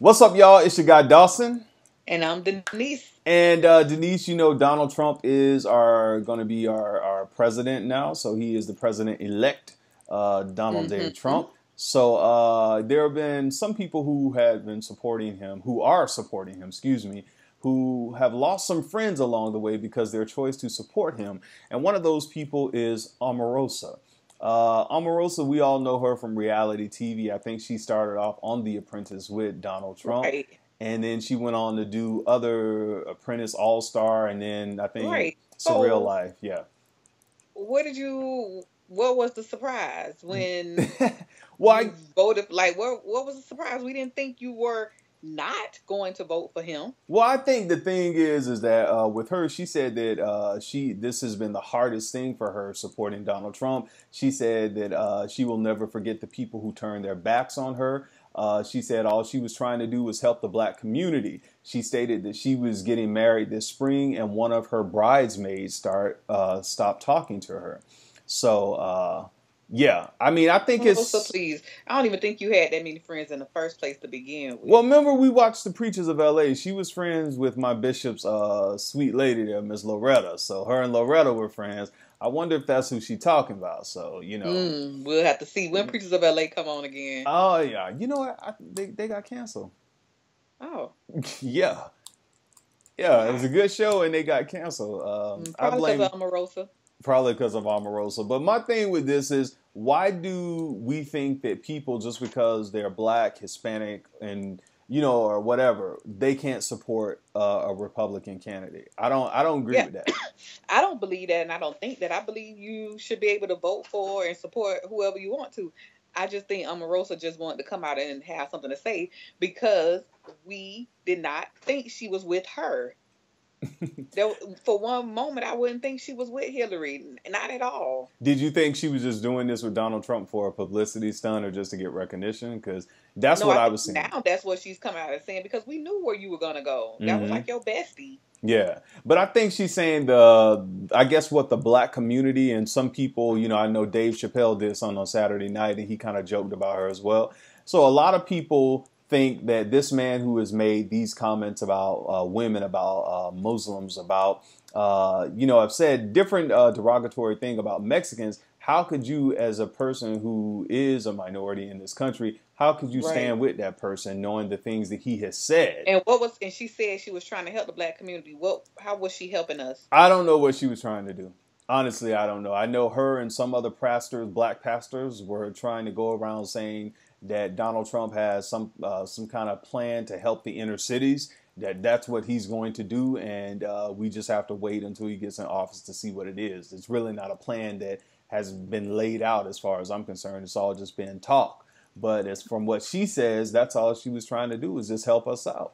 What's up, y'all? It's your guy Dawson. And I'm Denise. And Denise, you know Donald Trump is going to be our president now. So he is the president-elect, Donald J. Trump. So there have been some people who have been supporting him, who are supporting him, excuse me, who have lost some friends along the way because their choice to support him. And one of those people is Omarosa. Omarosa, we all know her from reality TV. I think she started off on The Apprentice with Donald Trump. Right. And then she went on to do other Apprentice All-Star, and then I think Surreal Life. Yeah. What was the surprise when well, you voted? Like, what was the surprise? We didn't think you were not going to vote for him. Well, I think the thing is that with her, she said that this has been the hardest thing for her supporting Donald Trump. She said that she will never forget the people who turned their backs on her. She said all she was trying to do was help the black community. She stated that she was getting married this spring, and one of her bridesmaids stopped talking to her. So, yeah, I mean, I think So please, I don't even think you had that many friends in the first place to begin with. Well, remember we watched The Preachers of L.A. She was friends with my bishop's sweet lady there, Miss Loretta. So her and Loretta were friends. I wonder if that's who she's talking about. So, you know. We'll have to see when Preachers of L.A. come on again. Oh, yeah. You know what? They got canceled. Oh. Yeah. Yeah, it was a good show and they got canceled. Probably because of Omarosa. Probably because of Omarosa. But my thing with this is, why do we think that people, just because they're black, Hispanic, and or whatever, they can't support a Republican candidate? I don't agree with that. I don't believe that, and I don't think that. I believe you should be able to vote for and support whoever you want to. I just think Omarosa just wanted to come out and have something to say because we did not think she was with her. For one moment, I wouldn't think she was with Hillary. Not at all. Did you think she was just doing this with Donald Trump for a publicity stunt or just to get recognition? Because that's what I was saying. Now that's what she's coming out and saying because we knew where you were going to go. That was like your bestie. Yeah. But I think she's saying I guess what the black community and some people, I know Dave Chappelle did something on Saturday night and he kind of joked about her as well. So a lot of people think that this man who has made these comments about women, about Muslims, about, I've said different derogatory thing about Mexicans. How could you, as a person who is a minority in this country, how could you stand with that person knowing the things that he has said? And she said she was trying to help the black community. How was she helping us? I don't know what she was trying to do. Honestly, I don't know. I know her and some other pastors, black pastors, were trying to go around saying that Donald Trump has some kind of plan to help the inner cities, that's what he's going to do, and we just have to wait until he gets in office to see what it is. It's really not a plan that has been laid out as far as I'm concerned. It's all just been talk. But as from what she says, that's all she was trying to do is just help us out.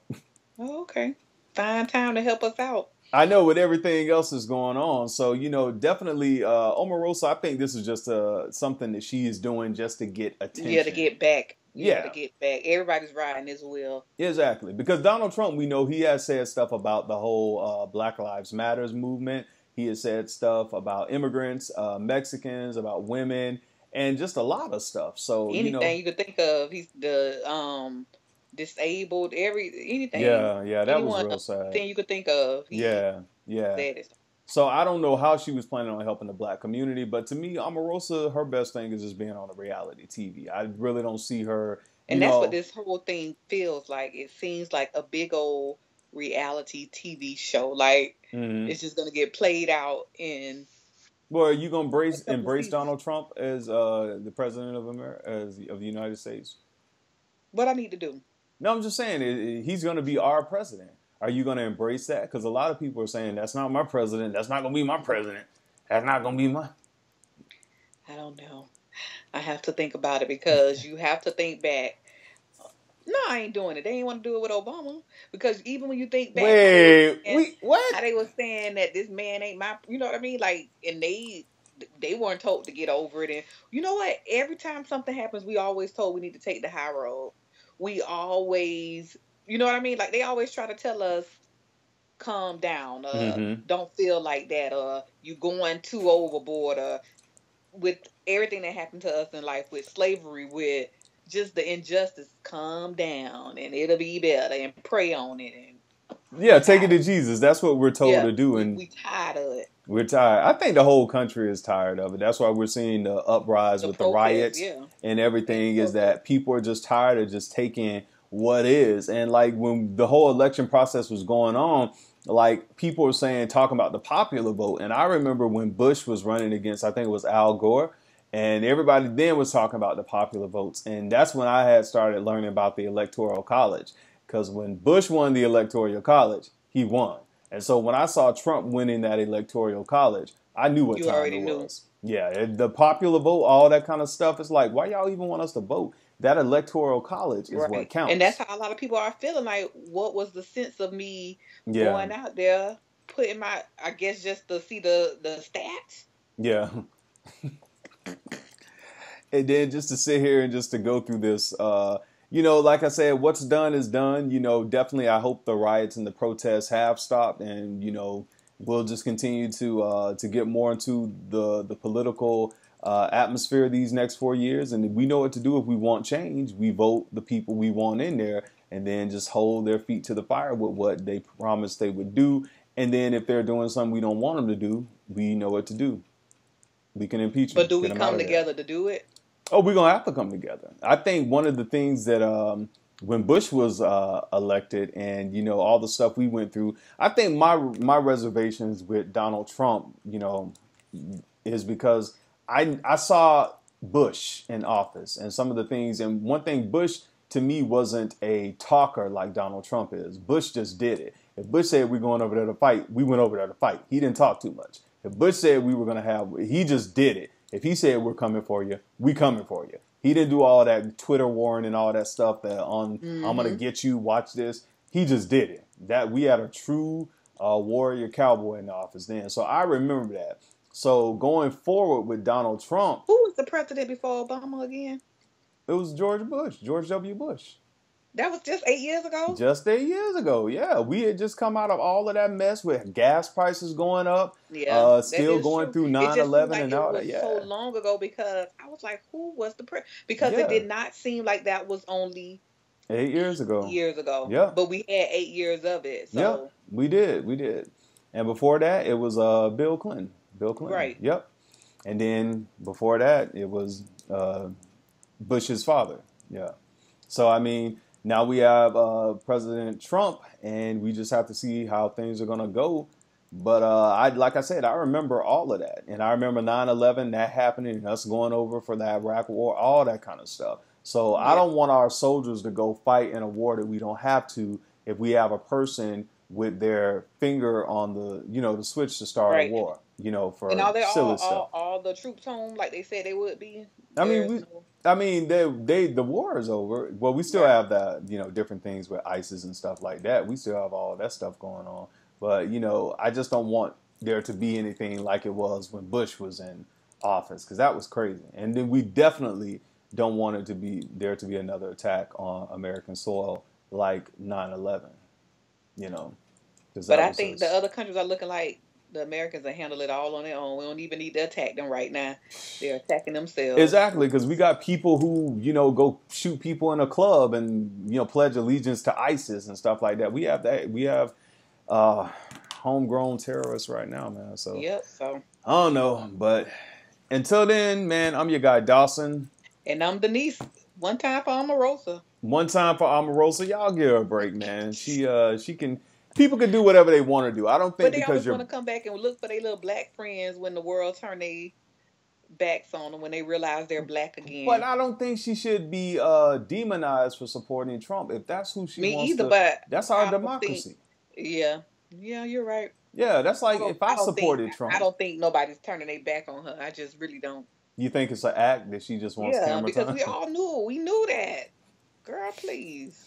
Oh, okay. Find time to help us out. I know with everything else that's going on. So, definitely Omarosa, I think this is just something that she is doing just to get attention. Yeah, to get back. To get back. Everybody's riding this wheel. Exactly. Because Donald Trump, we know he has said stuff about the whole Black Lives Matters movement. He has said stuff about immigrants, Mexicans, about women, and just a lot of stuff. So, anything you could think of. He's the disabled, anything. Yeah, that was real sad. Anything you could think of. Yeah. So I don't know how she was planning on helping the black community, but to me, Omarosa, her best thing is just being on a reality TV. I really don't see her. And that's what this whole thing feels like. It seems like a big old reality TV show. Like it's just gonna get played out in. Well, are you gonna embrace Donald Trump as the president of America, of the United States? What I need to do? No, I'm just saying he's going to be our president. Are you going to embrace that? Because a lot of people are saying that's not my president. That's not going to be my president. That's not going to be my. I don't know. I have to think about it because you have to think back. No, I ain't doing it. They ain't want to do it with Obama because even when you think back, what? How they was saying that this man ain't my, you know what I mean? Like, and they weren't told to get over it. And you know what? Every time something happens, we always told we need to take the high road. We always, you know what I mean? Like they always try to tell us, calm down, don't feel like that, you going too overboard, with everything that happened to us in life, with slavery, with just the injustice, calm down and it'll be better, and pray on it. And yeah, take it to Jesus. That's what we're told to do. And we tired of it. We're tired. I think the whole country is tired of it. That's why we're seeing the uprise with the riots and everything, is that people are just tired of just taking what is. And like when the whole election process was going on, like people were saying, talking about the popular vote. And I remember when Bush was running against, I think it was Al Gore, and everybody then was talking about the popular votes. And that's when I had started learning about the Electoral College, because when Bush won the Electoral College, he won. And so when I saw Trump winning that Electoral College, I knew what time it was. Yeah, the popular vote, all that kind of stuff. It's like, why y'all even want us to vote? That Electoral College is what counts. And that's how a lot of people are feeling. Like, what was the sense of me going out there, putting my, I guess, just to see the stats? Yeah. And then just to sit here and just to go through this, you know, like I said, what's done is done. You know, definitely I hope the riots and the protests have stopped, and, you know, we'll just continue to get more into the political atmosphere these next 4 years. And we know what to do if we want change. We vote the people we want in there, and then just hold their feet to the fire with what they promised they would do. And then if they're doing something we don't want them to do, we know what to do. We can impeach them. But do we come together to do it? Oh, we're going to have to come together. I think one of the things that when Bush was elected, and, you know, all the stuff we went through, I think my reservations with Donald Trump, you know, is because I saw Bush in office and some of the things. And one thing, Bush to me wasn't a talker like Donald Trump is. Bush just did it. If Bush said we're going over there to fight, we went over there to fight. He didn't talk too much. If Bush said we were going to have, he just did it. If he said we're coming for you, we coming for you. He didn't do all that Twitter warring and all that stuff that I'm going to get you, watch this. He just did it. That we had a true warrior cowboy in the office then. So I remember that. So going forward with Donald Trump. Who was the president before Obama again? It was George Bush, George W. Bush. That was just 8 years ago? Just 8 years ago, yeah. We had just come out of all of that mess with gas prices going up, still going through 9/11 and all that. Yeah, so long ago, because I was like, who was the president? Because it did not seem like that was only 8 years ago. Yeah. But we had 8 years of it. So. Yeah, we did. And before that, it was Bill Clinton. Right. Yep. And then before that, it was Bush's father. Yeah. So, I mean, now we have President Trump, and we just have to see how things are going to go. But like I said, I remember all of that. And I remember 9/11, that happening, and us going over for the Iraq War, all that kind of stuff. So I don't want our soldiers to go fight in a war that we don't have to if we have a person with their finger on the, you know, the switch to start a war, you know, for silly stuff. All the troops home like they said they would be? I mean, the war is over. Well, we still have that, you know, different things with ISIS and stuff like that. We still have all of that stuff going on. But, you know, I just don't want there to be anything like it was when Bush was in office, because that was crazy. And then we definitely don't want it to be there to be another attack on American soil like 9/11, you know. But I think the other countries are looking like the Americans will handle it all on their own. We don't even need to attack them right now. They're attacking themselves. Exactly, because we got people who, you know, go shoot people in a club and, you know, pledge allegiance to ISIS and stuff like that. We have that. We have homegrown terrorists right now, man. So, so I don't know. But until then, man, I'm your guy, Dawson. And I'm Denise. One time for Omarosa. Y'all give her a break, man. She can... People can do whatever they want to do. I don't think because always want to come back and look for their little black friends when the world turn their backs on them, when they realize they're black again. But I don't think she should be demonized for supporting Trump. If that's who she wants to... but that's our democracy. Yeah, you're right. Yeah, that's like if I supported Trump. I don't think nobody's turning their back on her. I just really don't. You think it's an act that she just wants camera because time? we all knew. We knew that. Girl, please.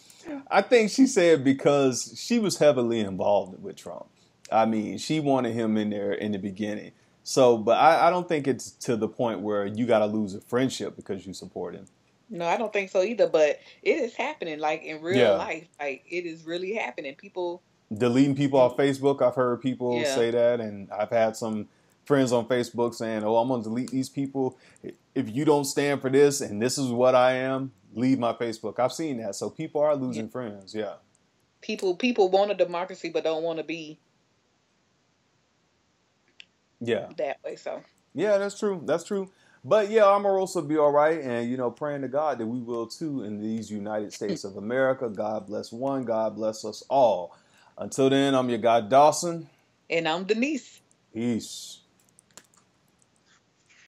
I think she said because she was heavily involved with Trump. I mean, she wanted him in there in the beginning. So, but I don't think it's to the point where you got to lose a friendship because you support him. No, I don't think so either. But it is happening, like in real life. Like it is really happening. People deleting people off Facebook. I've heard people say that, and I've had some friends on Facebook saying, "Oh, I'm going to delete these people if you don't stand for this, and this is what I am." leave my Facebook. I've seen that. So people are Yeah. losing friends. Yeah. People want a democracy but don't want to be Yeah. that way. So Yeah, that's true. That's true. But yeah, Omarosa be all right. And, you know, praying to God that we will too in these United States of America. God bless one. God bless us all. Until then, I'm your guy, Dawson. and I'm Denise. Peace.